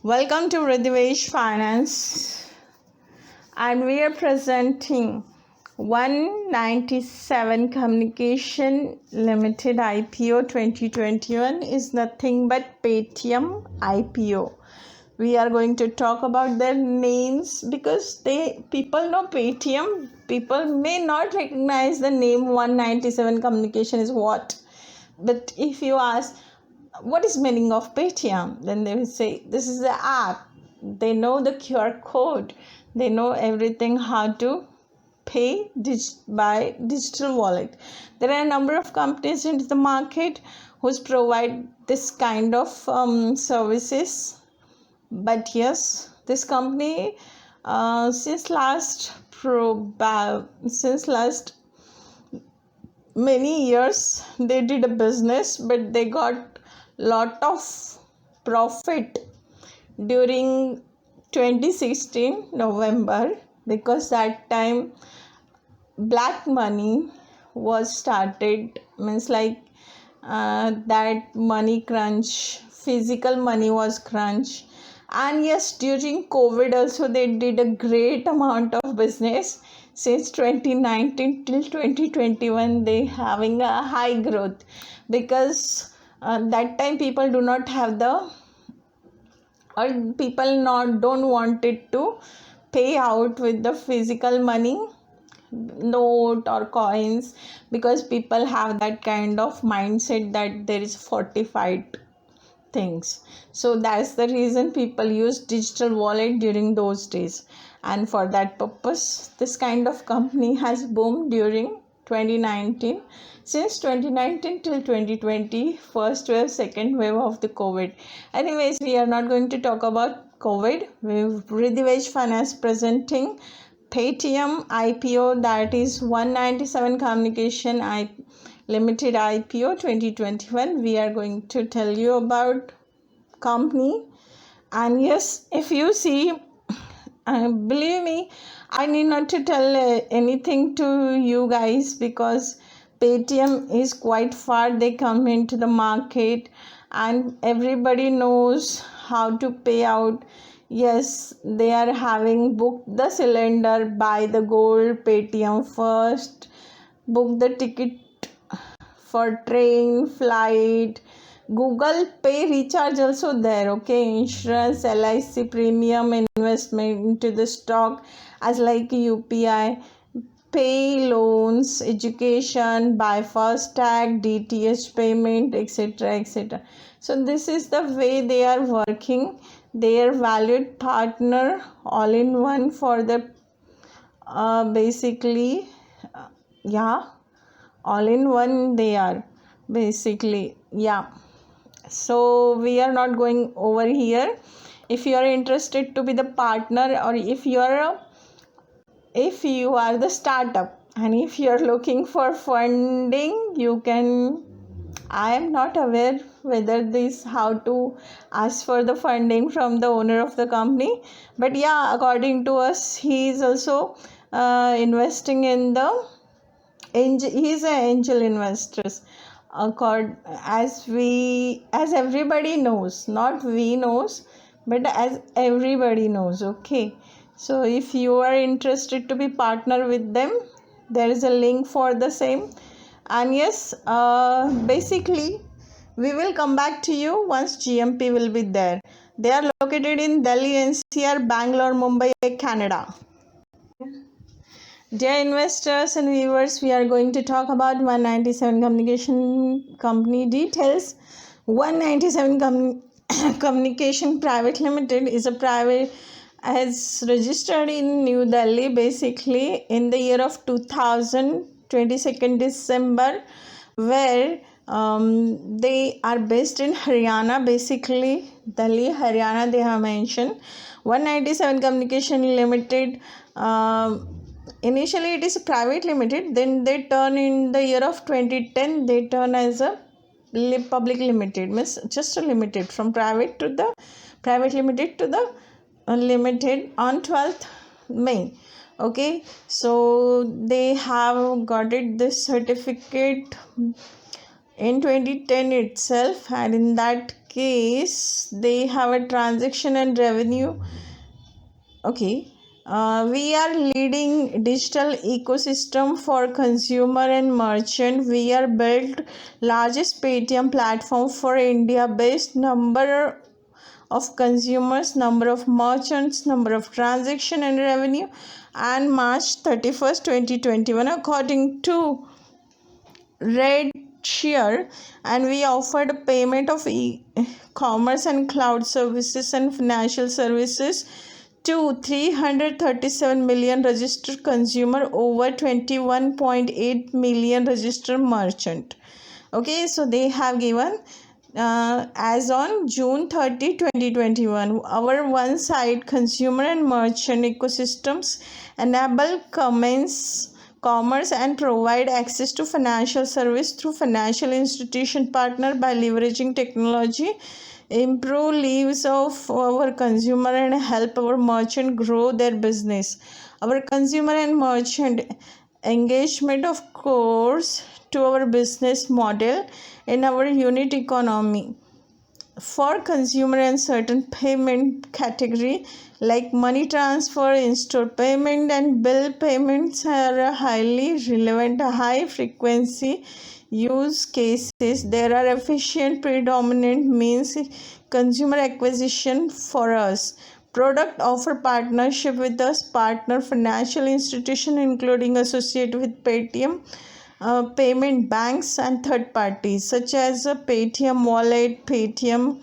Welcome to Ridhivesh Finance, and we are presenting 197 Communication Limited IPO 2021 is nothing but Paytm IPO. We are going to talk about their names because people know Paytm. People may not recognize the name 197 Communication is what. But if you ask what is meaning of Paytm, then they will say this is the app. They know the QR code. They know everything how to pay by digital wallet. There are a number of companies in the market who provide this kind of services. But yes, this company since last many years they did a business, but they got lot of profit during 2016 November, because that time black money was started, means like that money crunch, physical money was crunch. And yes, during COVID also they did a great amount of business. Since 2019 till 2021 they having a high growth, because that time people do not have don't want it to pay out with the physical money, note or coins, because people have that kind of mindset that there is fortified things. So that's the reason people use digital wallet during those days, and for that purpose this kind of company has boomed during 2019. Since 2019 till 2020, first wave, second wave of the COVID. Anyways, we are not going to talk about COVID. We've Ridhivesh Finance presenting Paytm IPO, that is 197 Communication Limited IPO 2021. We are going to tell you about company. And yes, if you see, believe me, I need not to tell anything to you guys, because Paytm is quite far. They come into the market and everybody knows how to pay out. Yes, they are having booked the cylinder, buy the gold, Paytm first, book the ticket for train, flight, Google Pay recharge also there. Okay, insurance, LIC premium, investment into the stock as like UPI, pay loans, education, buy FASTag, DTH payment, etc. etc. So this is the way they are working. Their valued partner, all in one for the basically all in one they are basically. So we are not going over here. If you are interested to be the partner, or if you are the startup, and if you are looking for funding, you can. I am not aware whether this how to ask for the funding from the owner of the company, but yeah, according to us, he is also investing in the angel. He is an angel investor. As everybody knows, not we knows, but as everybody knows. Okay, so if you are interested to be partner with them, there is a link for the same. And yes, basically we will come back to you once GMP will be there. They are located in Delhi NCR, Bangalore, Mumbai, Canada. Dear investors and viewers, we are going to talk about 197 Communication Company details. 197 Communication Private Limited is a private, has registered in New Delhi basically in the year of 2000, 22nd December, where they are based in Haryana, basically Delhi, Haryana they have mentioned. 197 Communication Limited, initially it is a private limited, then they turn in the year of 2010, they turn as a public limited, means just a limited, from private to the private limited to the limited on 12th May. Okay, so they have got it this certificate in 2010 itself, and in that case they have a transaction and revenue. Okay. We are leading digital ecosystem for consumer and merchant. We are built largest Paytm platform for India based number of consumers, number of merchants, number of transaction and revenue, and March 31st, 2021 according to Redshare, and we offered a payment of e-commerce and cloud services and financial services to 337 million registered consumer, over 21.8 million registered merchant. Okay, so they have given as on June 30, 2021, our one-side consumer and merchant ecosystems enable commerce and provide access to financial service through financial institution partner by leveraging technology, improve lives of our consumer and help our merchant grow their business. Our consumer and merchant engagement of course to our business model in our unit economy. For consumer and certain payment category like money transfer, in-store payment and bill payments are highly relevant, high frequency use cases. There are efficient predominant means consumer acquisition for us. Product offer partnership with us, partner financial institution including associated with Paytm, payment banks and third parties such as Paytm Wallet, Paytm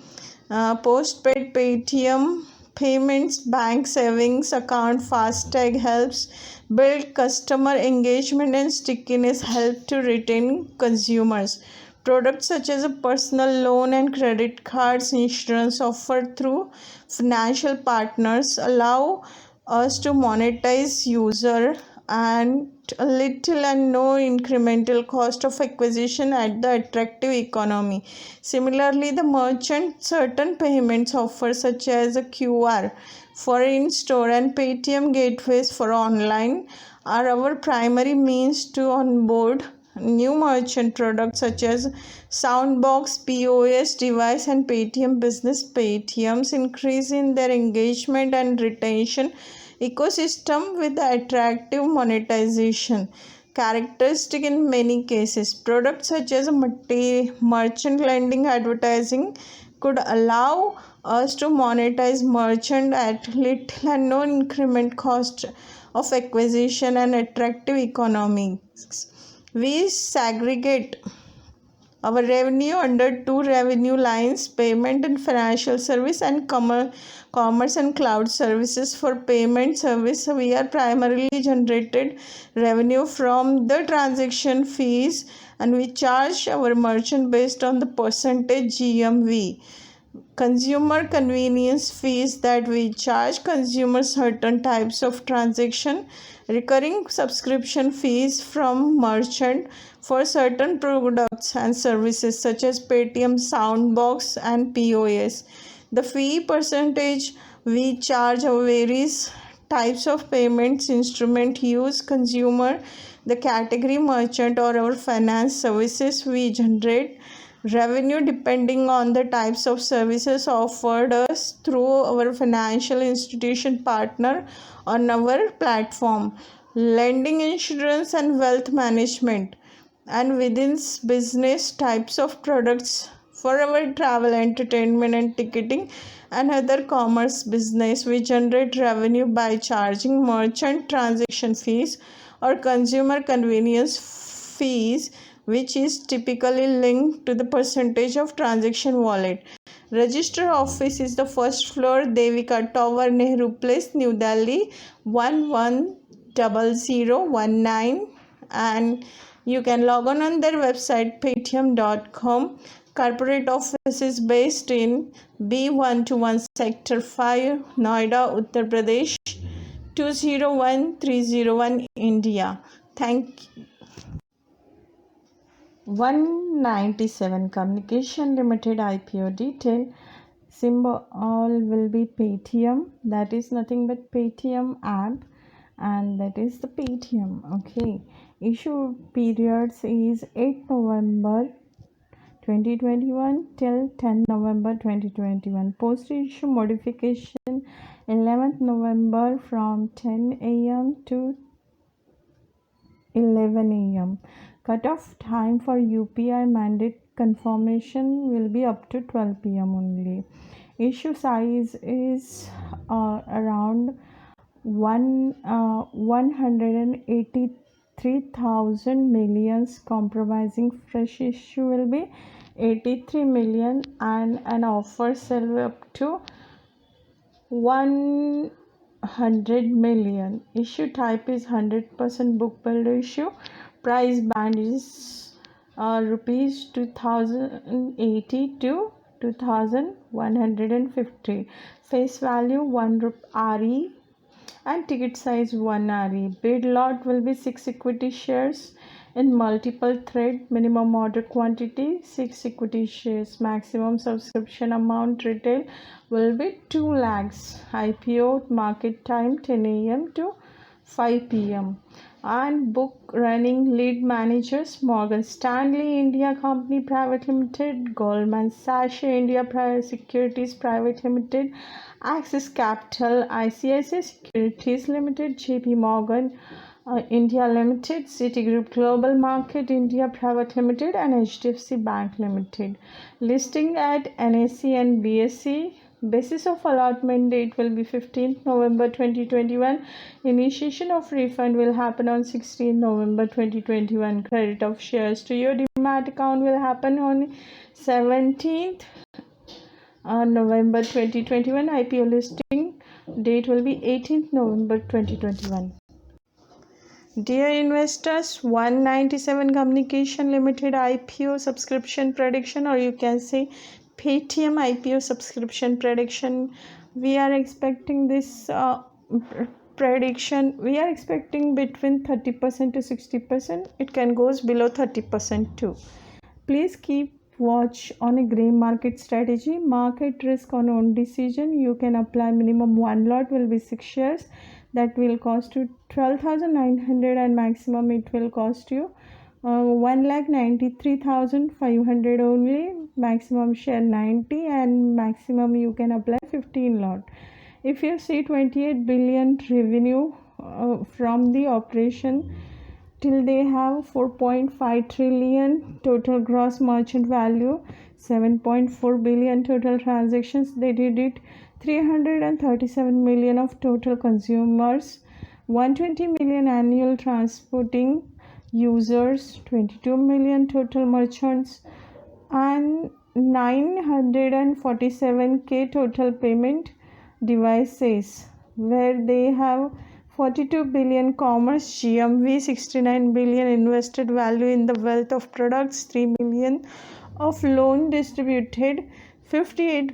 Postpaid, Paytm Payments Bank Savings Account. FASTag helps build customer engagement and stickiness, help to retain consumers. Products such as a personal loan and credit cards, insurance offered through financial partners allow us to monetize user and a little and no incremental cost of acquisition at the attractive economy. Similarly, the merchant certain payments offers such as a QR for in-store and Paytm gateways for online are our primary means to onboard new merchant products such as Soundbox, POS device and Paytm Business. Paytms increase in their engagement and retention ecosystem with attractive monetization characteristic in many cases. Products such as merchant lending advertising could allow us to monetize merchant at little and no increment cost of acquisition and attractive economics. We segregate our revenue under two revenue lines: payment and financial service, and commerce and cloud services. For payment service, we are primarily generated revenue from the transaction fees, and we charge our merchant based on the percentage GMV. Consumer convenience fees, that we charge consumers certain types of transaction. Recurring subscription fees from merchant for certain products and services such as Paytm, Soundbox and POS. The fee percentage we charge varies types of payments instrument use consumer, the category merchant or our finance services. We generate revenue depending on the types of services offered us through our financial institution partner on our platform. Lending, insurance and wealth management, and within business types of products for our travel, entertainment and ticketing and other commerce business. We generate revenue by charging merchant transaction fees or consumer convenience fees, which is typically linked to the percentage of transaction wallet. Register office is the first floor, Devika Tower, Nehru Place, New Delhi 110019, and you can log on their website paytm.com. Corporate office is based in B121 Sector 5, Noida, Uttar Pradesh 201301, India. Thank you. 197 Communication Limited IPO detail. Symbol will be Paytm, that is nothing but Paytm app, and that is the Paytm. Okay, issue periods is 8 November 2021 till 10 November 2021. Post issue modification 11th November from 10 a.m. to 11 a.m. Cutoff time for UPI mandate confirmation will be up to 12 p.m. only. Issue size is around 183,000 millions, comprising fresh issue will be 83 million and an offer sell up to 100 million. Issue type is 100% book builder issue. Price band is rupees 2080 to 2150. Face value 1 RE and ticket size 1 RE. Bid lot will be 6 equity shares in multiple thread. Minimum order quantity 6 equity shares. Maximum subscription amount retail will be 2 lakhs. IPO market time 10 a.m. to 5 p.m. and book running lead managers Morgan Stanley India Company Private Limited, Goldman Sachs India Private Securities Private Limited, Axis Capital, ICICI Securities Limited, JP Morgan India Limited, Citigroup Global Market India Private Limited and HDFC Bank Limited. Listing at NSE and BSE. Basis of allotment date will be 15th November 2021. Initiation of refund will happen on 16th November 2021. Credit of shares to your demat account will happen on 17th November 2021. IPO listing date will be 18th November 2021. Dear investors, 197 Communication Limited IPO subscription prediction, or you can say Paytm IPO subscription prediction. We are expecting this prediction. We are expecting between 30% to 60%. It can goes below 30% too. Please keep watch on a gray market strategy. Market risk on own decision. You can apply minimum 1 lot will be 6 shares. That will cost you 12,900 and maximum it will cost you 1,93,500 only. Maximum share 90 and maximum you can apply 15 lot. If you see 28 billion revenue from the operation till they have 4.5 trillion total gross merchant value, 7.4 billion total transactions they did it, 337 million of total consumers, 120 million annual transporting users, 22 million total merchants and 947k total payment devices, where they have 42 billion commerce GMV, 69 billion invested value in the wealth of products, 3 million of loan distributed, 58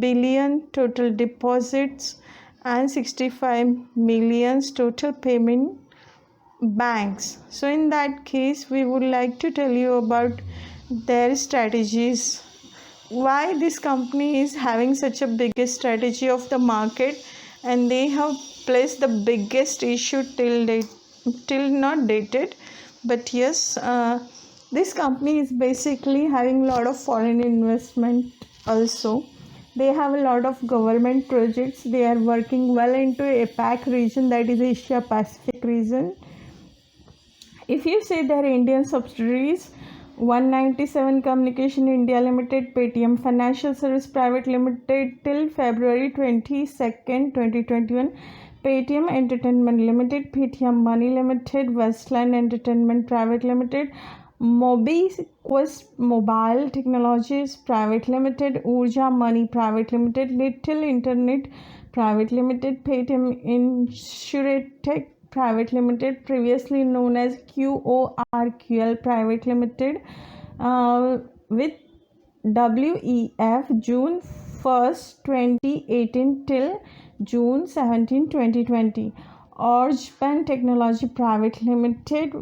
billion total deposits and 65 millions total payment banks. So in that case we would like to tell you about their strategies, why this company is having such a biggest strategy of the market, and they have placed the biggest issue till not dated, but yes, this company is basically having a lot of foreign investment also. They have a lot of government projects. They are working well into APAC region, that is Asia Pacific region. If you say their Indian subsidiaries, 197 Communication India Limited, Paytm Financial Service Private Limited till February 22nd, 2021, Paytm Entertainment Limited, Paytm Money Limited, Westland Entertainment Private Limited, MobiQuest Mobile Technologies Private Limited, Urja Money Private Limited, Little Internet Private Limited, Paytm Insurtech Private Limited, previously known as QORQL Private Limited, with WEF June 1st 2018 till June 17 2020, Orgeban Technology Private Limited,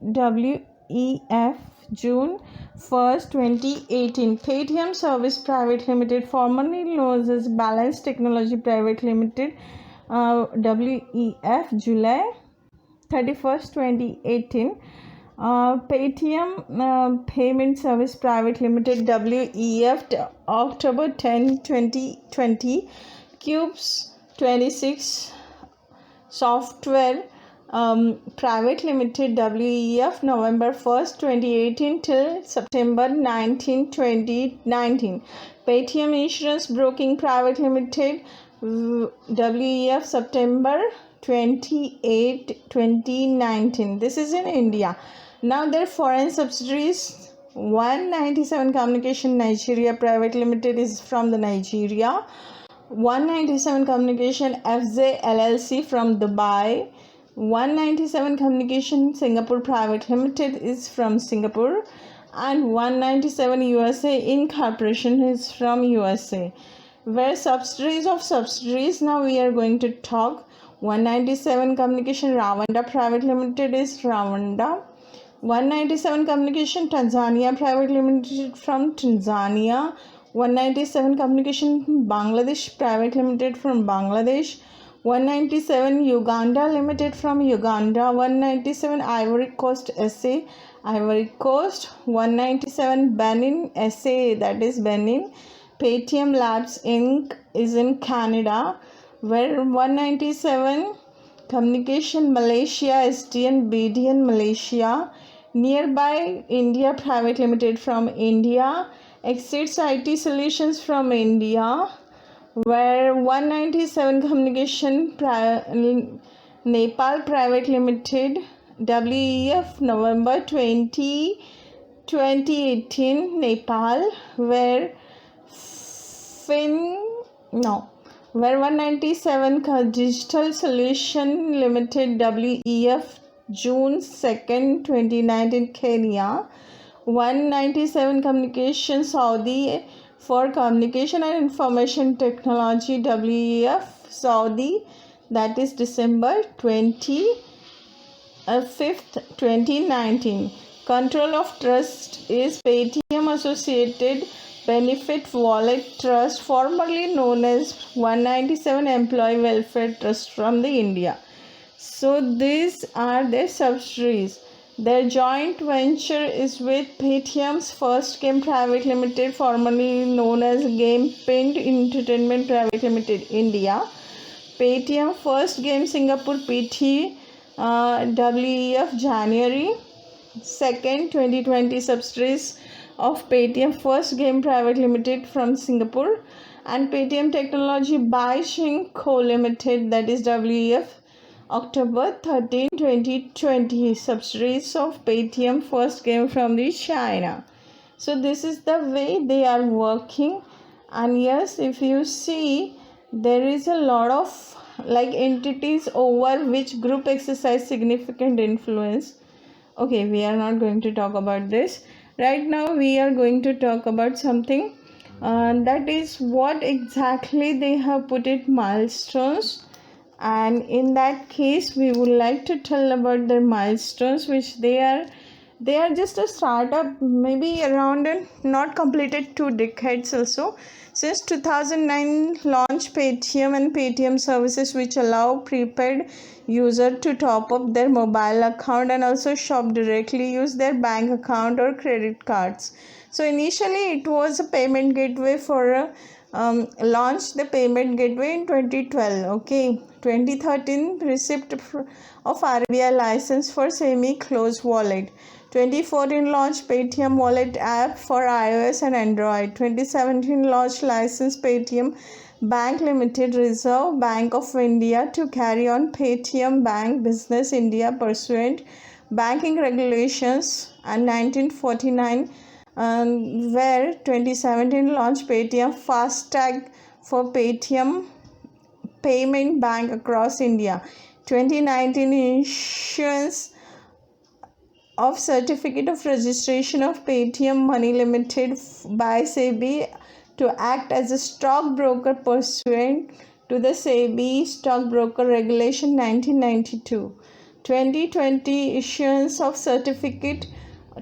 WEF June 1st 2018, Paytm Service Private Limited, formerly known as Balance Technology Private Limited, WEF July 31st 2018, Paytm Payment Service Private Limited WEF October 10, 2020. Cubes 26 Software Private Limited WEF November 1st 2018 till September 19, 2019. Paytm Insurance Broking Private Limited WEF September 28, 2019. This is in India. Now their foreign subsidiaries: 197 Communication Nigeria Private Limited is from the Nigeria. 197 Communication FZ LLC from Dubai. 197 Communication Singapore Private Limited is from Singapore, and 197 USA Incorporation is from USA. Where subsidiaries of subsidiaries, now we are going to talk. 197 Communication Rwanda Private Limited is Rwanda. 197 Communication Tanzania Private Limited from Tanzania. 197 Communication Bangladesh Private Limited from Bangladesh. 197 Uganda Limited from Uganda. 197 Ivory Coast SA, Ivory Coast. 197 Benin SA, that is Benin. Paytm Labs Inc. is in Canada. Where 197 Communication Malaysia SDN BDN Malaysia. Nearby India Private Limited from India. Exits IT Solutions from India. Where 197 Communication Nepal Private Limited WEF November 20, 2018 Nepal. Where 197 Digital Solution Limited WEF June 2nd 2019 Kenya. 197 Communication Saudi for Communication and Information Technology WEF Saudi, that is December 25th 2019. Control of Trust is Paytm Associated Benefit Wallet Trust, formerly known as 197 Employee Welfare Trust from the India. So these are their subsidiaries. Their joint venture is with Paytm's First Game Private Limited, formerly known as Game Pinned Entertainment Private Limited, India. Paytm First Game Singapore PT WEF January 2nd 2020. Subsidiaries of Paytm First Game Private Limited from Singapore, and Paytm Technology by Xing Co Limited, that is WEF October 13, 2020. Subsidiaries of Paytm First Game from the China. So this is the way they are working. And yes, if you see, there is a lot of entities over which group exercise significant influence. Okay, we are not going to talk about this right now. We are going to talk about something that is what exactly they have put it milestones. And in that case, we would like to tell about their milestones, which they are just a startup, maybe around not completed 2 decades also. Since 2009, launched Paytm and Paytm services, which allow prepaid user to top up their mobile account and also shop directly, use their bank account or credit cards. So initially, it was a payment gateway for launched the payment gateway in 2012. Okay, 2013 receipt of RBI license for semi-closed wallet. 2014 launched Paytm Wallet app for iOS and Android. 2017 launched license Paytm Bank Limited, Reserve Bank of India, to carry on Paytm Bank Business India pursuant banking regulations, and 1949 where 2017 launched Paytm FASTag for Paytm Payment Bank across India. 2019 issuance of Certificate of Registration of Paytm Money Limited by SEBI to act as a stockbroker pursuant to the SEBI Stockbroker Regulation 1992. 2020 issuance of Certificate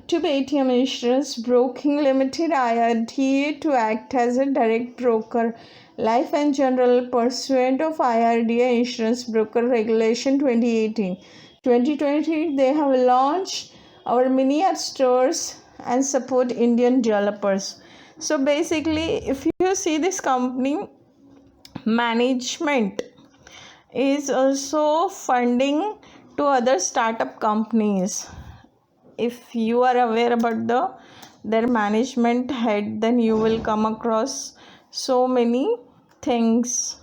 to Paytm Insurance Broking Limited IRDA to act as a direct broker, life and general, pursuant of IRDA Insurance Broker Regulation 2018. 2020 they have launched our mini app stores, and support Indian developers. So basically, if you see this company management is also funding to other startup companies. If you are aware about their management head, then you will come across so many things.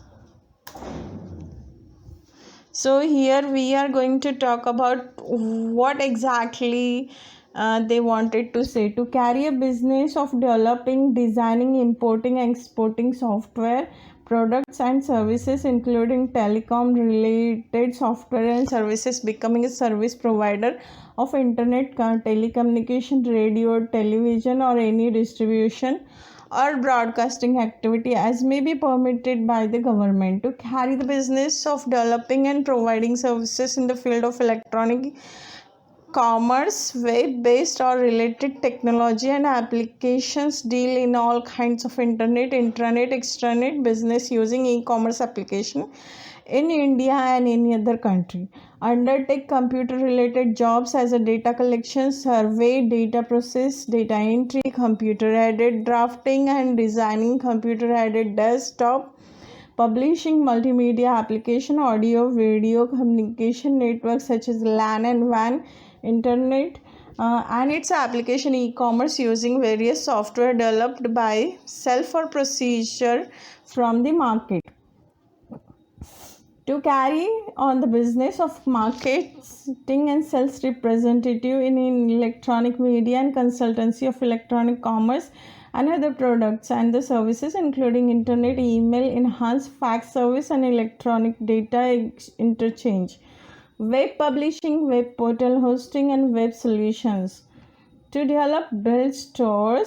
So here we are going to talk about what exactly they wanted to say. To carry a business of developing, designing, importing, exporting software, products and services, including telecom related software and services, becoming a service provider of internet, telecommunication, radio, television, or any distribution or broadcasting activity as may be permitted by the government. To carry the business of developing and providing services in the field of electronic commerce, web based or related technology and applications, deal in all kinds of internet, intranet, extranet business using e-commerce application in India and any other country. Undertake computer related jobs as a data collection, survey, data process, data entry, computer aided drafting and designing, computer aided desktop publishing, multimedia application, audio, video, communication networks such as LAN and WAN, internet, and its application e-commerce using various software developed by self or procedure from the market. To carry on the business of marketing and sales representative in electronic media and consultancy of electronic commerce and other products and the services including internet, email, enhanced fax service and electronic data interchange, web publishing, web portal hosting and web solutions. To develop, build store,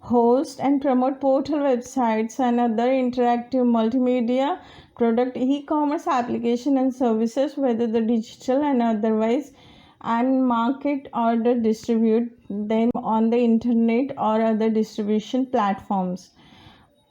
host and promote portal websites and other interactive multimedia product, e-commerce application and services, whether the digital and otherwise, and market or distribute them on the internet or other distribution platforms.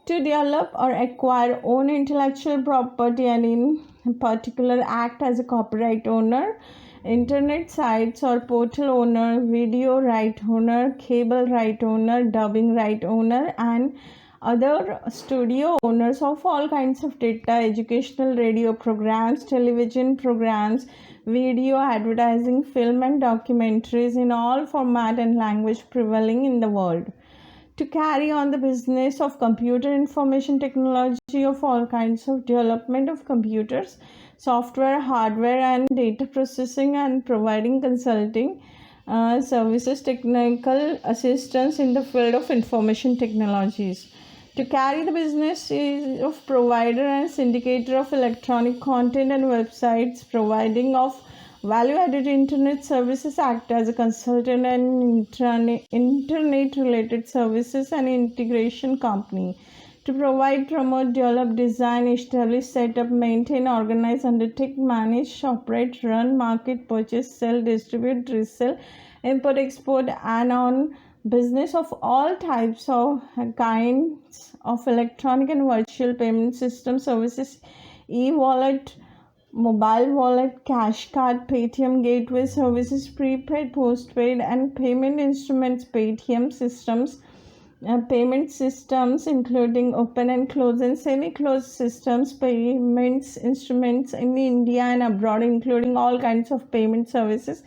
To develop or acquire own intellectual property and in particular act as a copyright owner, internet sites or portal owner, video right owner, cable right owner, dubbing right owner, and other studio owners of all kinds of data, educational radio programs, television programs, video, advertising, film and documentaries in all format and language prevailing in the world. To carry on the business of computer information technology of all kinds of development of computers, software, hardware and data processing, and providing consulting services, technical assistance in the field of information technologies. To carry the business of provider and syndicator of electronic content and websites, providing of value-added internet services, act as a consultant and internet-related services and integration company. To provide, promote, develop, design, establish, set up, maintain, organize, undertake, manage, operate, run, market, purchase, sell, distribute, resell, import, export, and on business of all types of kinds of electronic and virtual payment system services, e-wallet, mobile wallet, cash card, Paytm gateway services, prepaid, postpaid, and payment instruments, Paytm systems, payment systems including open and closed and semi-closed systems, payments instruments in India and abroad, including all kinds of payment services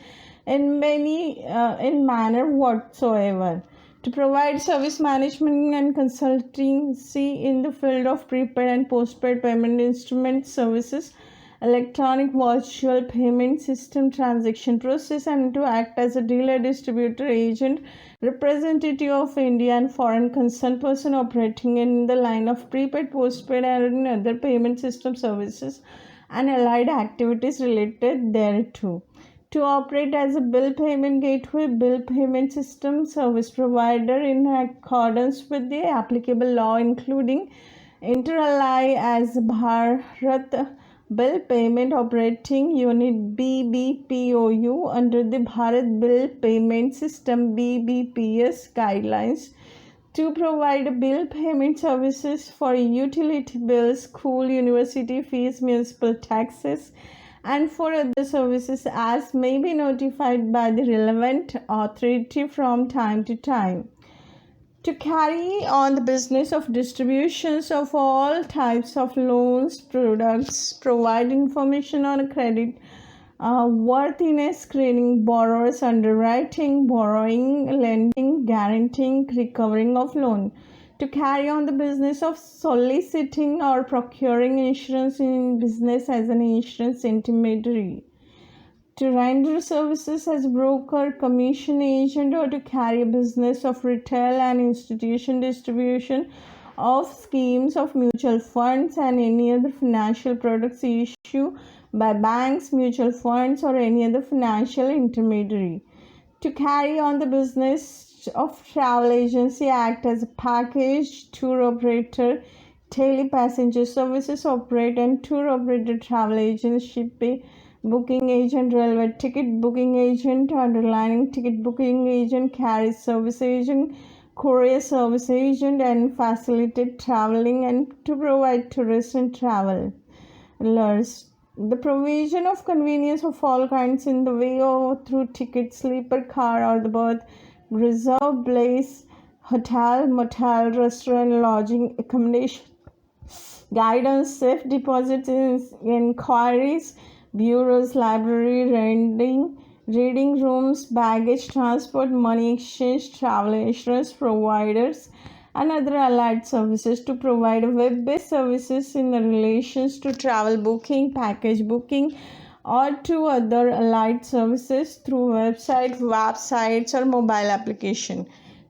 in in manner whatsoever. To provide service management and consultancy in the field of prepaid and postpaid payment instrument services, electronic virtual payment system transaction process, and to act as a dealer, distributor, agent, representative of India and foreign concerned person operating in the line of prepaid, postpaid and other payment system services and allied activities related thereto. To operate as a bill payment gateway, bill payment system service provider in accordance with the applicable law, including inter alia as Bharat Bill Payment Operating Unit BBPOU under the Bharat Bill Payment System BBPS guidelines. To provide bill payment services for utility bills, school, university fees, municipal taxes, and for other services as may be notified by the relevant authority from time to time. To carry on the business of distributions of all types of loans, products, provide information on credit worthiness screening, borrowers underwriting, borrowing, lending, guaranteeing, recovering of loan. To carry on the business of soliciting or procuring insurance in business as an insurance intermediary. To render services as broker, commission agent, or to carry a business of retail and institution distribution of schemes of mutual funds and any other financial products issued by banks, mutual funds, or any other financial intermediary. To carry on the business of travel agency, act as a package, tour operator, daily passenger services operator, and tour operator, travel agent, shipping booking agent, railway ticket booking agent, underlining ticket booking agent, carriage service agent, courier service agent, and facilitate traveling and to provide tourist and travelers. The provision of convenience of all kinds in the way of through ticket, sleeper car or the berth, reserve place, hotel, motel, restaurant, lodging, accommodation, guidance, safe deposits, inquiries, bureaus, library, reading rooms, baggage transport, money exchange, travel insurance providers, and other allied services. To provide web-based services in relations to travel booking, package booking, or to other allied services through websites or mobile application.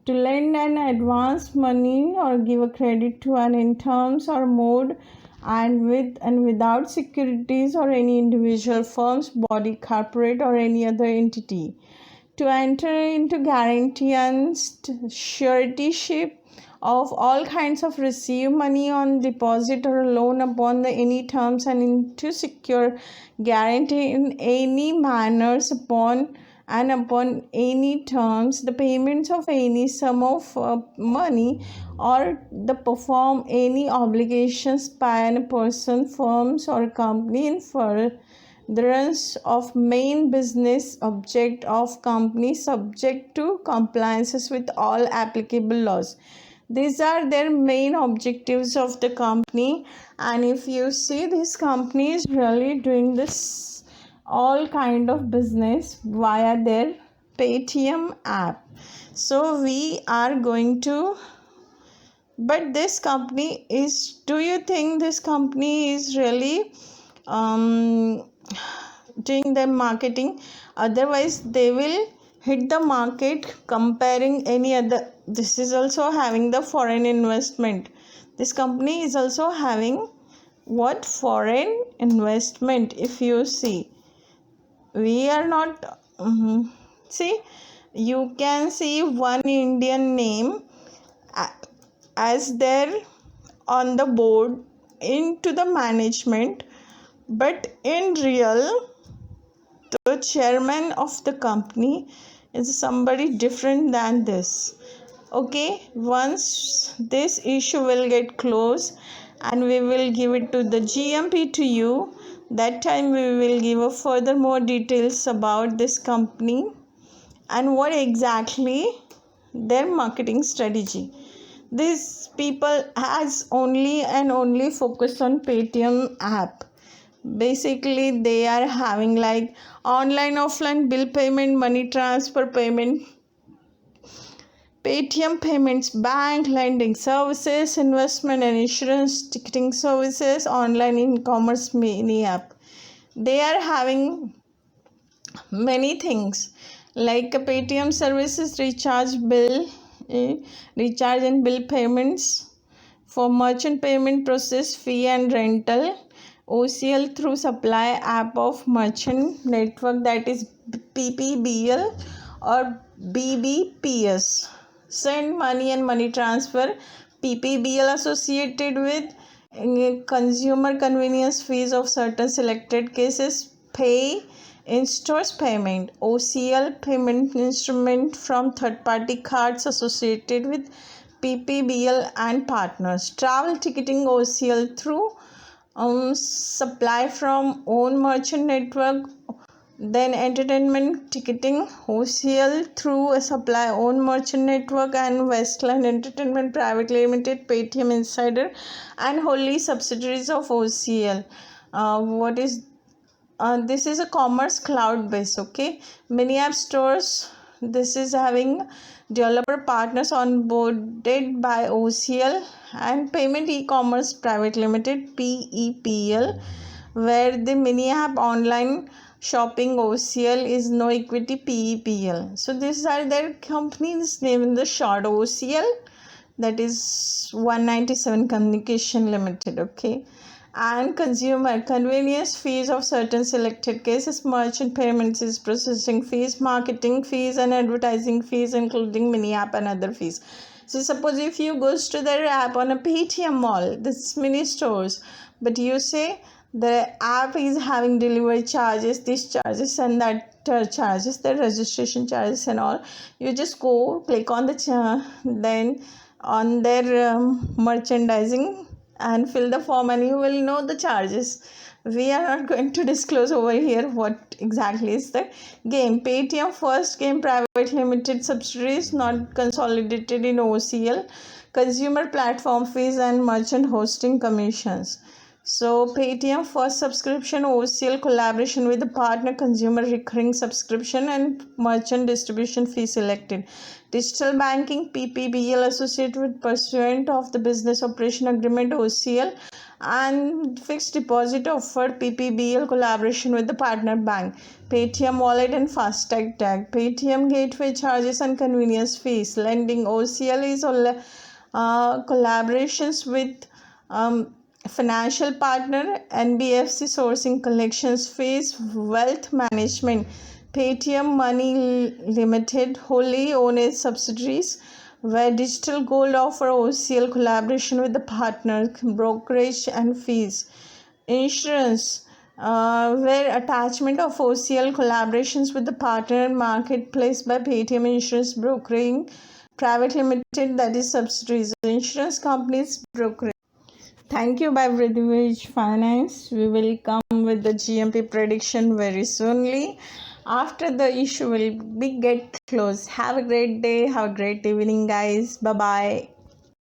To lend and advance money or give a credit to an in terms or mode and with and without securities or any individual firms, body, corporate, or any other entity. To enter into guarantee and suretyship of all kinds of receive money on deposit or loan upon the any terms and into secure guarantee in any manners upon any terms the payments of any sum of money or the perform any obligations by a person, firms, or company in furtherance of main business object of company subject to compliances with all applicable laws. These are their main objectives of the company, and if you see, this company is really doing this all kind of business via their Paytm app. So we are going to, but this company is, do you think this company is really doing their marketing? Otherwise they will hit the market comparing any other. This is also having the foreign investment. This company is also having what? Foreign investment. If you see, we are not see, you can see one Indian name as there on the board into the management, but in real the chairman of the company is somebody different than this. Okay, once this issue will get closed and we will give it to the GMP to you, that time we will give a further more details about this company and what exactly their marketing strategy. These people has only and only focus on Paytm app. Basically they are having like online, offline bill payment, money transfer payment, Paytm payments, bank lending services, investment and insurance, ticketing services, online e-commerce mini app. They are having many things like a Paytm services, recharge and bill payments for merchant payment process fee and rental, OCL through supply app of merchant network, that is PPBL or BBPS. Send money and money transfer, PPBL associated with consumer convenience fees of certain selected cases, pay in stores payment, OCL payment instrument from third party cards associated with PPBL and partners, travel ticketing OCL through supply from own merchant network, then entertainment ticketing, OCL through a supply own merchant network, and Westland Entertainment Private Limited, Paytm Insider, and wholly subsidiaries of OCL. What is This is a commerce cloud base. Okay, many app stores. This is having developer partners onboarded by OCL, and Payment E-commerce Private Limited, PEPL, where the mini app online shopping OCL is no equity, PEPL. So these are their companies name in the short, OCL, that is 197 Communication Limited. Okay, and consumer convenience fees of certain selected cases, merchant payments is processing fees, marketing fees, and advertising fees, including mini app and other fees. So suppose if you goes to their app on a Paytm mall, this mini stores, but you say the app is having delivery charges, this charges and that charges, the registration charges and all, you just go click on the then on their merchandising and fill the form, and you will know the charges. We are not going to disclose over here what exactly is the game. Paytm First Game Private Limited subsidiaries not consolidated in OCL, consumer platform fees and merchant hosting commissions. So Paytm First subscription, OCL collaboration with the partner, consumer recurring subscription, and merchant distribution fee selected. Digital banking, PPBL associated with pursuant of the business operation agreement, OCL, and fixed deposit offered, PPBL collaboration with the partner bank. Paytm wallet and FASTag tag. Paytm gateway charges and convenience fees. Lending, OCL is collaborations with financial partner, NBFC sourcing collections fees. Wealth management, Paytm Money Limited, wholly owned subsidiaries, where digital gold offer, OCL collaboration with the partner, brokerage and fees. Insurance, where attachment of OCL collaborations with the partner, marketplace by Paytm Insurance Brokering Private Limited, that is subsidiaries. Insurance companies brokerage. Thank you by Vridivij Finance. We will come with the GMP prediction very soonly. After the issue will be get closed. Have a great day. Have a great evening, guys. Bye bye.